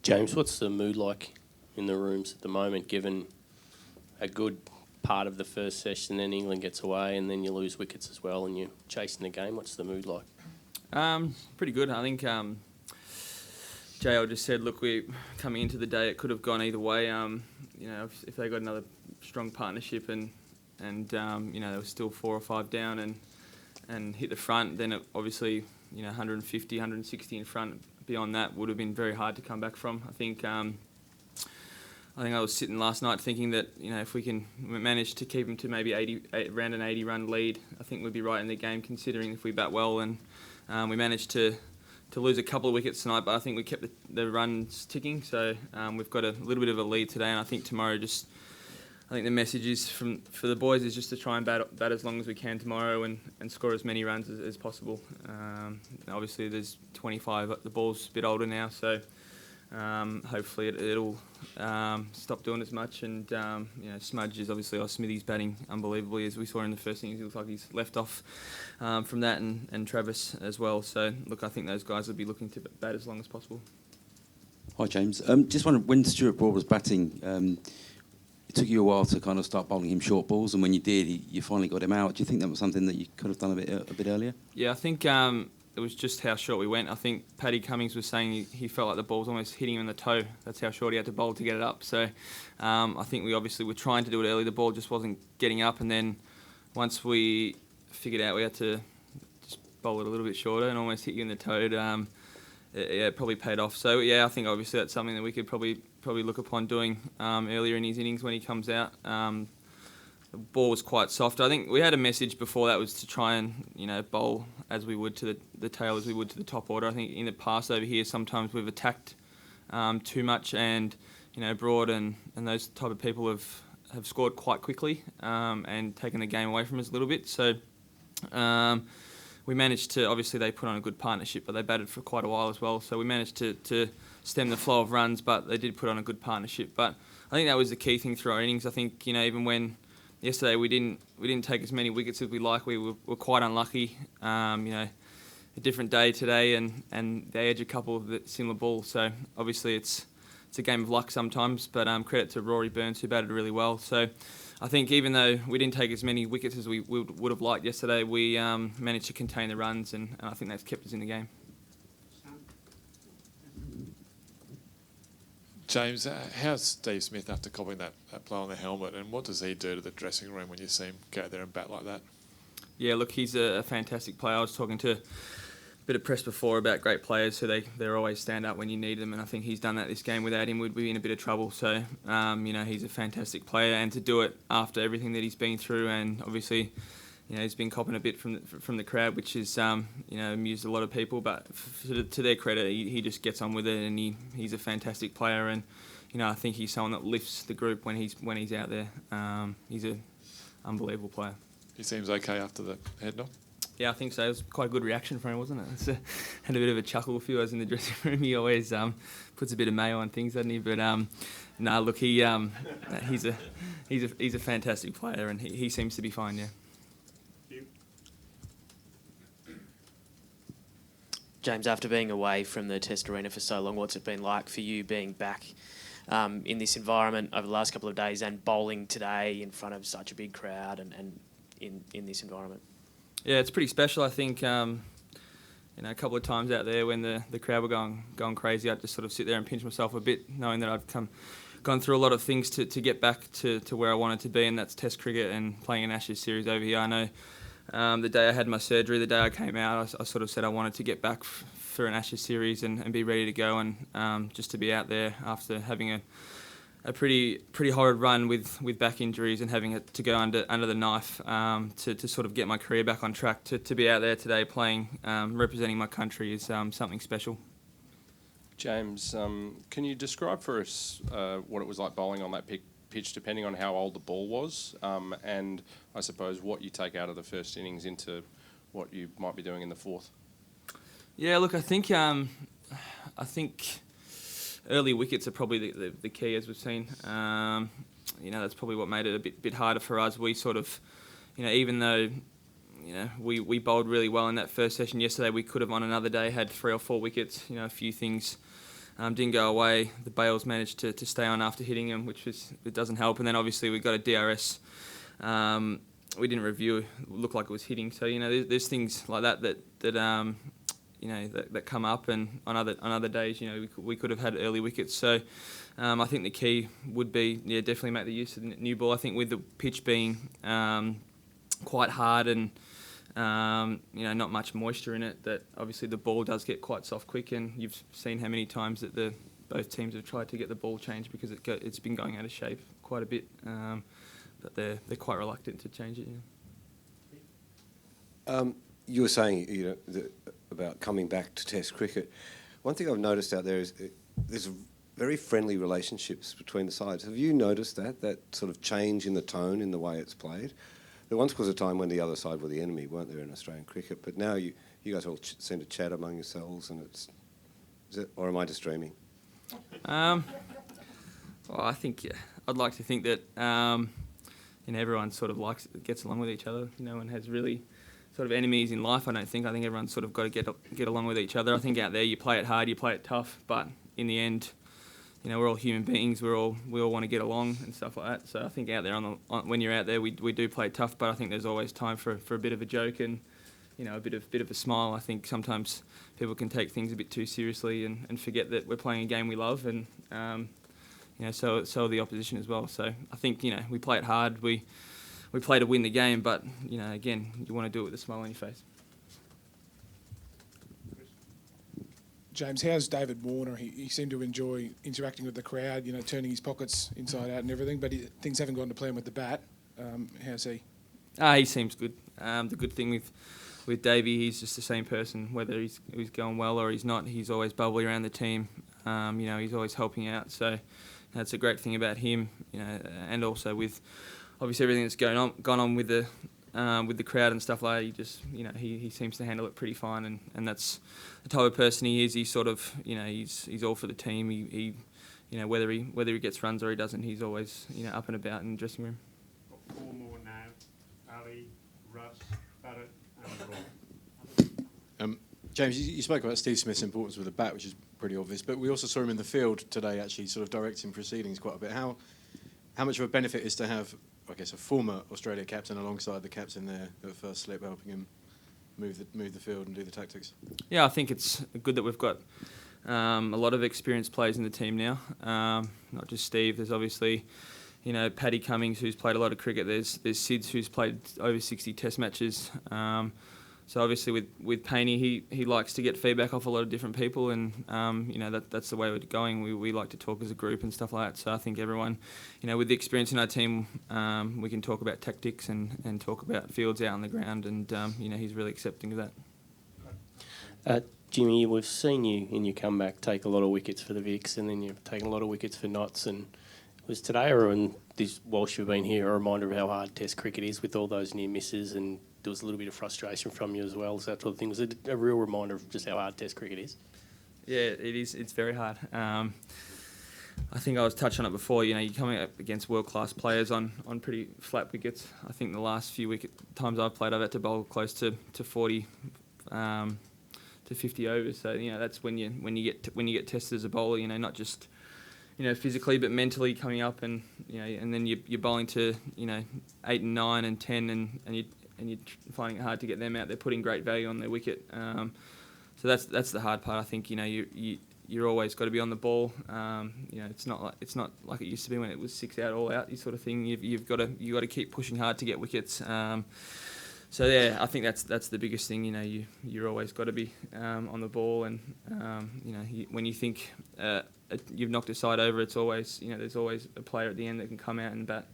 James, what's the mood like in the rooms at the moment, given a good part of the first session, then England gets away and then you lose wickets as well and you're chasing the game? What's the mood like? Pretty good. I think JL just said, look, we coming into the day, it could have gone either way. If they got another strong partnership and they were still 4 or 5 down and hit the front, then it obviously 150, 160 in front. Beyond that would have been very hard to come back from. I think I was sitting last night thinking that if we can manage to keep them to maybe around an 80-run lead, I think we'd be right in the game, considering if we bat well. And we managed to lose a couple of wickets tonight, but I think we kept the runs ticking. So we've got a little bit of a lead today, and I think tomorrow I think the message is for the boys is just to try and bat as long as we can tomorrow and score as many runs as possible. Obviously, there's 25. The ball's a bit older now, so hopefully it'll stop doing as much. And Smudge is obviously Smithy's batting unbelievably, as we saw in the first innings. It looks like he's left off from that, and Travis as well. So look, I think those guys will be looking to bat as long as possible. Hi James. Just wondered, when Stuart Broad was batting, it took you a while to kind of start bowling him short balls, and when you did, you finally got him out. Do you think that was something that you could have done a bit earlier? Yeah, I think it was just how short we went. I think Paddy Cummings was saying he felt like the ball was almost hitting him in the toe. That's how short he had to bowl to get it up. So I think we obviously were trying to do it early. The ball just wasn't getting up, and then once we figured out we had to just bowl it a little bit shorter and almost hit you in the toe, it probably paid off. So I think obviously that's something that we could probably look upon doing earlier in his innings when he comes out. The ball was quite soft. I think we had a message before that was to try and bowl as we would to the tail as we would to the top order. I think in the past over here sometimes we've attacked too much, and Broad and those type of people have scored quite quickly and taken the game away from us a little bit. So we managed to, obviously they put on a good partnership, but they batted for quite a while as well. So we managed to stem the flow of runs, but they did put on a good partnership. But I think that was the key thing through our innings. I think even when yesterday we didn't take as many wickets as we like, we were quite unlucky. A different day today, and they edge a couple of similar balls. So obviously it's a game of luck sometimes. But credit to Rory Burns, who batted really well. So I think even though we didn't take as many wickets as we would have liked yesterday, we managed to contain the runs, and I think that's kept us in the game. James, how's Steve Smith after copying that blow on the helmet, and what does he do to the dressing room when you see him go there and bat like that? Yeah, look, he's a fantastic player. I was talking to a bit of press before about great players who they're always stand up when you need them, and I think he's done that this game. Without him, we'd be in a bit of trouble. So, he's a fantastic player, and to do it after everything that he's been through, and obviously, he's been copping a bit from the crowd, which is amused a lot of people. But to their credit, he just gets on with it, and he's a fantastic player. And I think he's someone that lifts the group when he's out there. He's an unbelievable player. He seems okay after the head knock. Yeah, I think so. It was quite a good reaction from him, wasn't it? Had a bit of a chuckle a few hours in the dressing room. He always puts a bit of mayo on things, doesn't he? But no, look, he's a fantastic player, and he seems to be fine. Yeah. James, after being away from the Test arena for so long, what's it been like for you being back in this environment over the last couple of days and bowling today in front of such a big crowd and in this environment? Yeah, it's pretty special. I think a couple of times out there when the crowd were going crazy, I'd just sort of sit there and pinch myself a bit, knowing that I've gone through a lot of things to get back to where I wanted to be, and that's Test cricket and playing an Ashes series over here. I know the day I had my surgery, the day I came out, I sort of said I wanted to get back for an Ashes series and be ready to go, and just to be out there after having a pretty horrid run with back injuries and having to go under the knife to sort of get my career back on track. To be out there today playing, representing my country is something special. James, can you describe for us what it was like bowling on that pitch, depending on how old the ball was, and I suppose what you take out of the first innings into what you might be doing in the fourth? Yeah, look, I think early wickets are probably the key, as we've seen. That's probably what made it a bit harder for us. We sort of, even though, we bowled really well in that first session yesterday, we could have on another day had 3 or 4 wickets. A few things didn't go away. The bails managed to stay on after hitting him, it doesn't help. And then obviously we got a DRS. We didn't review. It looked like it was hitting. So there's things like that come up, and on other days, we could have had early wickets. So I think the key would be definitely make the use of the new ball. I think with the pitch being quite hard and not much moisture in it, that obviously the ball does get quite soft quick, and you've seen how many times that both teams have tried to get the ball changed because it's been going out of shape quite a bit, but they're quite reluctant to change it. You were saying about coming back to Test cricket. One thing I've noticed out there is there's very friendly relationships between the sides. Have you noticed that sort of change in the tone in the way it's played? There once was a time when the other side were the enemy, weren't there, in Australian cricket? But now you guys all seem to chat among yourselves, and or am I just dreaming? Well, I think I'd like to think that everyone sort of gets along with each other, and has really sort of enemies in life. I think everyone's sort of got to get along with each other. I think out there you play it hard, you play it tough, but in the end, we're all human beings. We all want to get along and stuff like that. So I think out there when you're out there, we do play tough, but I think there's always time for a bit of a joke and a bit of a smile. I think sometimes people can take things a bit too seriously and forget that we're playing a game we love, and so are the opposition as well. So I think we play it hard. We play to win the game, but again, you want to do it with a smile on your face. James, how's David Warner? He seemed to enjoy interacting with the crowd, turning his pockets inside out and everything, but things haven't gone to plan with the bat. How's he? He seems good. The good thing with Davey, he's just the same person, whether he's going well or he's not. He's always bubbly around the team. He's always helping out. So that's a great thing about him. And also with obviously everything that's gone on with the crowd and stuff like that, he seems to handle it pretty fine, and that's the type of person he is. He's sort of he's all for the team. He whether he gets runs or he doesn't, he's always up and about in the dressing room. Got four more now: Ali, Russ, Barrett, and Rob. James, you spoke about Steve Smith's importance with the bat, which is pretty obvious, but we also saw him in the field today, actually sort of directing proceedings quite a bit. How much of a benefit is to have, I guess, a former Australia captain alongside the captain there at first slip, helping him move the field and do the tactics? Yeah, I think it's good that we've got a lot of experienced players in the team now. Not just Steve. There's obviously, Paddy Cummings, who's played a lot of cricket. There's Sids, who's played over 60 Test matches. So obviously with Painey, he likes to get feedback off a lot of different people, and that's the way we're going. We like to talk as a group and stuff like that. So I think everyone, with the experience in our team, we can talk about tactics and talk about fields out on the ground, and he's really accepting of that. Jimmy, we've seen you in your comeback take a lot of wickets for the Vicks, and then you've taken a lot of wickets for Notts. And was today or whilst you've been here a reminder of how hard Test cricket is with all those near misses, and there was a little bit of frustration from you as well, so that sort of thing? Was it a real reminder of just how hard Test cricket is? Yeah, it is. It's very hard. I think I was touching on it before. You're coming up against world-class players on pretty flat wickets. I think the last few times I've played, I've had to bowl close to 40 to 50 overs. So that's when you get tested as a bowler. Not just physically, but mentally coming up, and and then you're bowling to 8 and 9 and 10, and you're finding it hard to get them out. They're putting great value on their wicket. So that's the hard part. I think you're always got to be on the ball. It's not like it used to be when it was 6 out, all out, this sort of thing. You've got to keep pushing hard to get wickets. So yeah, I think that's the biggest thing. You're always got to be on the ball, and when you think you've knocked a side over, it's always there's always a player at the end that can come out and bat.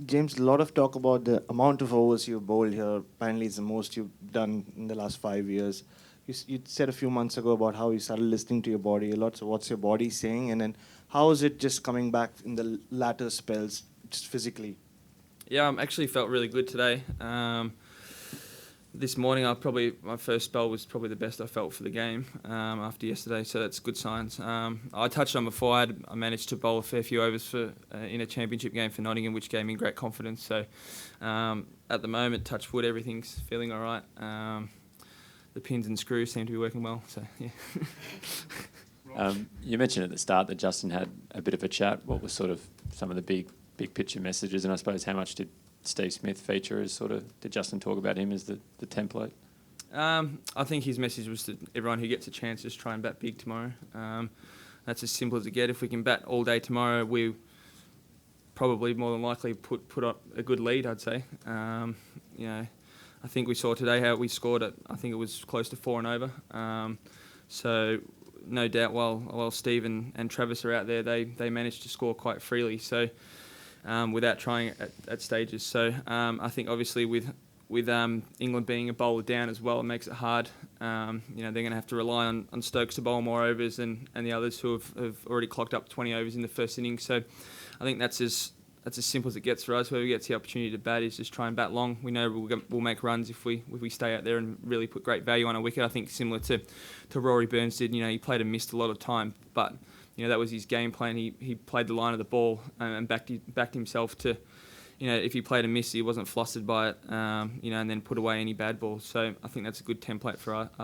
James, a lot of talk about the amount of overs you've bowled here. Apparently, it's the most you've done in the last 5 years. You said a few months ago about how you started listening to your body a lot. So what's your body saying? And then how is it just coming back in the latter spells, just physically? Yeah, I actually felt really good today. This morning, my first spell was probably the best I felt for the game after yesterday, so that's good signs. I touched on before, I managed to bowl a fair few overs in a championship game for Nottingham, which gave me great confidence. So at the moment, touch wood, everything's feeling all right. the pins and screws seem to be working well. So yeah. You mentioned at the start that Justin had a bit of a chat. What was sort of some of the big picture messages, and I suppose how much did Steve Smith feature as sort of, did Justin talk about him as the template? I think his message was to everyone who gets a chance, just try and bat big tomorrow. That's as simple as it gets. If we can bat all day tomorrow, we probably more than likely put up a good lead, I'd say. I think we saw today how we scored it. I think it was close to 4 and over. So no doubt while Steve and Travis are out there, they managed to score quite freely. So without trying at stages. So I think obviously with England being a bowler down as well, it makes it hard. They're going to have to rely on Stokes to bowl more overs and the others who have already clocked up 20 overs in the first innings. So I think that's as simple as it gets for us. Whoever gets the opportunity to bat is just try and bat long. We know we'll make runs if we stay out there and really put great value on a wicket. I think similar to Rory Burns did. He played and missed a lot of time, but that was his game plan. He played the line of the ball and backed himself to. If he played a miss, he wasn't flustered by it, and then put away any bad balls. So I think that's a good template for us.